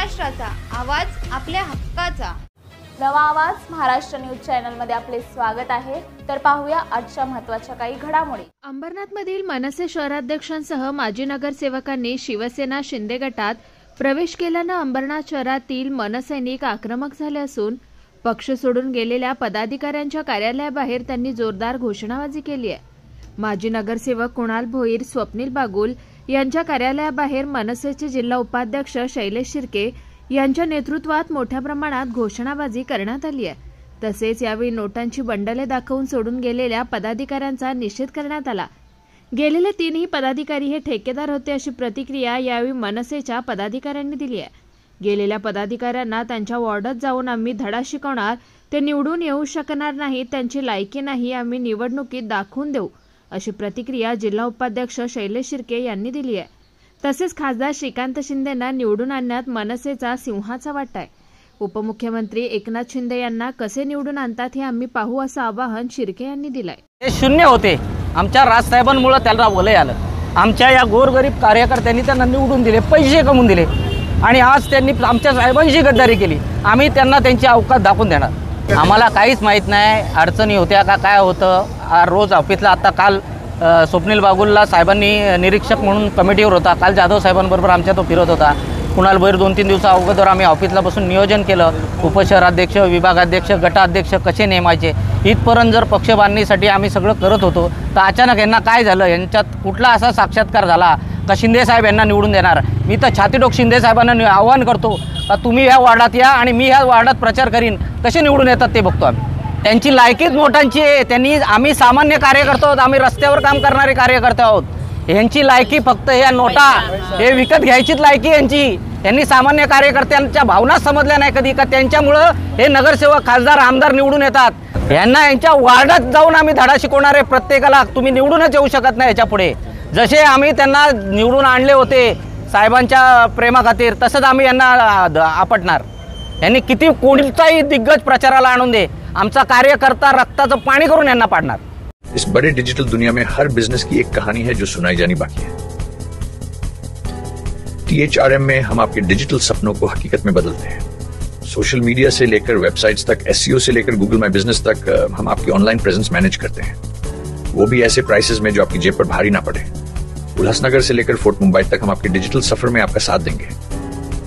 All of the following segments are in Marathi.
महाराष्ट्राचा आवाज, आपल्या हक्काचा. नवा आवाज महाराष्ट्र न्यूज चॅनल मध्ये आपले स्वागत आहे. तर पाहूया आजच्या महत्त्वाच्या काही घडामोडी. अंबरनाथमधील मनसे शहराध्यक्षांसह माजी नगरसेवकांनी शिवसेना शिंदे गटात प्रवेश केल्यानं अंबरनाथ शहरातील मनसैनिक आक्रमक झाले असून पक्ष सोडून गेलेल्या पदाधिकाऱ्यांच्या कार्यालयाबाहेर त्यांनी जोरदार घोषणाबाजी केली आहे. माजी नगरसेवक कुणाल भोईर, स्वप्नील बागुल यांच्या कार्यालयाबाहेर मनसेचे जिल्हा उपाध्यक्ष शैलेश शिर्के यांच्या नेतृत्वात मोठ्या प्रमाणात घोषणाबाजी करण्यात आली आहे. तसेच यावेळी नोटांची बंडले दाखवून सोडून गेलेल्या पदाधिकाऱ्यांचा निषेध करण्यात आला. गेलेले 3ही पदाधिकारी हे ठेकेदार होते अशी प्रतिक्रिया यावेळी मनसेच्या पदाधिकाऱ्यांनी दिली आहे. गेलेल्या पदाधिकाऱ्यांना त्यांच्या वॉर्डात जाऊन आम्ही धडा शिकवणार, ते निवडून येऊ शकणार नाही, त्यांची लायकी नाही, आम्ही निवडणुकीत दाखवून देऊ अशी प्रतिक्रिया जिल्हा उपाध्यक्ष शैलेश शिर्के यांनी दिली आहे. तसेच खासदार श्रीकांत शिंदेंना निवडून आणण्यात मनसेचा सिंहाचा वाटा आहे. उपमुख्यमंत्री एकनाथ शिंदे यांना कसे निवडून आणतात हे आम्ही पाहू असं आवाहन शिर्के यांनी दिलंय. ते शून्य होते, आमच्या राजसाहेबांमुळे त्याला वलय आलं. आमच्या या गोरगरीब कार्यकर्त्यांनी त्यांना निवडून दिले, पैसे कमवून दिले आणि आज त्यांनी आमच्या साहेबांशी गद्दारी केली. आम्ही त्यांना त्यांची अवकाश दाखवून देणार. आम्हाला काहीच माहीत नाही अडचणी होत्या का काय होतं. रोज ऑफिसला आता काल स्वप्नील बागुलला साहेबांनी निरीक्षक म्हणून कमिटीवर होता. काल जाधव साहेबांबरोबर आमच्या तो फिरत होता. कुणाल भोईर 2-3 दिवसा अगोदर आम्ही ऑफिसला बसून नियोजन केलं. उपशहराध्यक्ष, विभागाध्यक्ष, गटाध्यक्ष कसे नेमायचे इथपर्यंत जर पक्ष बांधणीसाठी आम्ही सगळं करत होतो तर अचानक यांना काय झालं, यांच्यात कुठला असा साक्षात्कार झाला का शिंदे साहेब यांना निवडून देणार. मी तर छातीडोक शिंदे साहेबांना आवाहन करतो का तुम्ही या वार्डात या आणि मी ह्या वार्डात प्रचार करीन. कसे निवडून येतात ते बघतो आम्ही. त्यांची लायकीच नोटांची आहे. आम्ही सामान्य कार्यकर्ते आहोत, आम्ही रस्त्यावर काम करणारे कार्यकर्ते आहोत. यांची लायकी फक्त या नोटा हे विकत घ्यायचीच लायकी यांची. त्यांनी सामान्य कार्यकर्त्यांच्या भावना समजल्या नाही कधी का त्यांच्यामुळं हे नगरसेवक, खासदार, आमदार निवडून येतात. यांना यांच्या वार्डात जाऊन आम्ही धडा शिकवणार आहे. प्रत्येकाला तुम्ही निवडूनच येऊ शकत नाही याच्या पुढे. जसे आम्ही त्यांना निवडून आणले होते साहेबांच्या प्रेमाखातीर तसंच आम्ही यांना आपटणार. यांनी किती कोणताही दिग्गज प्रचाराला आणून दे, आमचा कार्यकर्ता रक्ताचं पाणी करून यांना पाडणार. इस बड़े डिजिटल दुनिया में हर बिजनेस की एक कहानी है जो सुनाई जानी बाकी है. THRM में हम आपके डिजिटल सपनों को हकीकत में बदलते हैं. सोशल मीडिया से लेकर वेबसाइट्स तक, SEO से लेकर गूगल माई बिजनेस तक हम आपकी ऑनलाइन प्रेजेंस मैनेज करते हैं, वो भी ऐसे प्राइसेस में जो आपकी जेब पर भारी ना पड़े. उल्लासनगर से लेकर फोर्ट मुंबई तक हम आपके डिजिटल सफर में आपका साथ देंगे.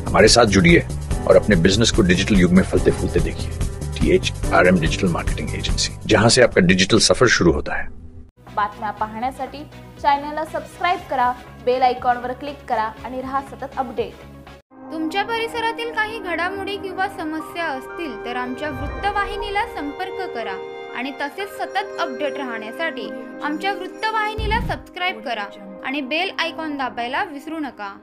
हमारे साथ जुड़िए और अपने बिजनेस को डिजिटल युग में फलते फूलते देखिए. THRM डिजिटल मार्केटिंग एजेंसी, जहां से आपका डिजिटल सफर शुरू होता है. बातम्या पाहण्यासाठी चॅनलला सबस्क्राइब करा, बेल आयकॉनवर क्लिक करा आणि रहा सतत अपडेट. तुमच्या परिसरातील काही घडामोडी किंवा समस्या असतील तर आमच्या वृत्तवाहिनीला संपर्क करा आणि तसेच सतत अपडेट राहण्यासाठी आमच्या वृत्तवाहिनीला सबस्क्राइब करा आणि बेल आयकॉन दाबायला विसरू नका.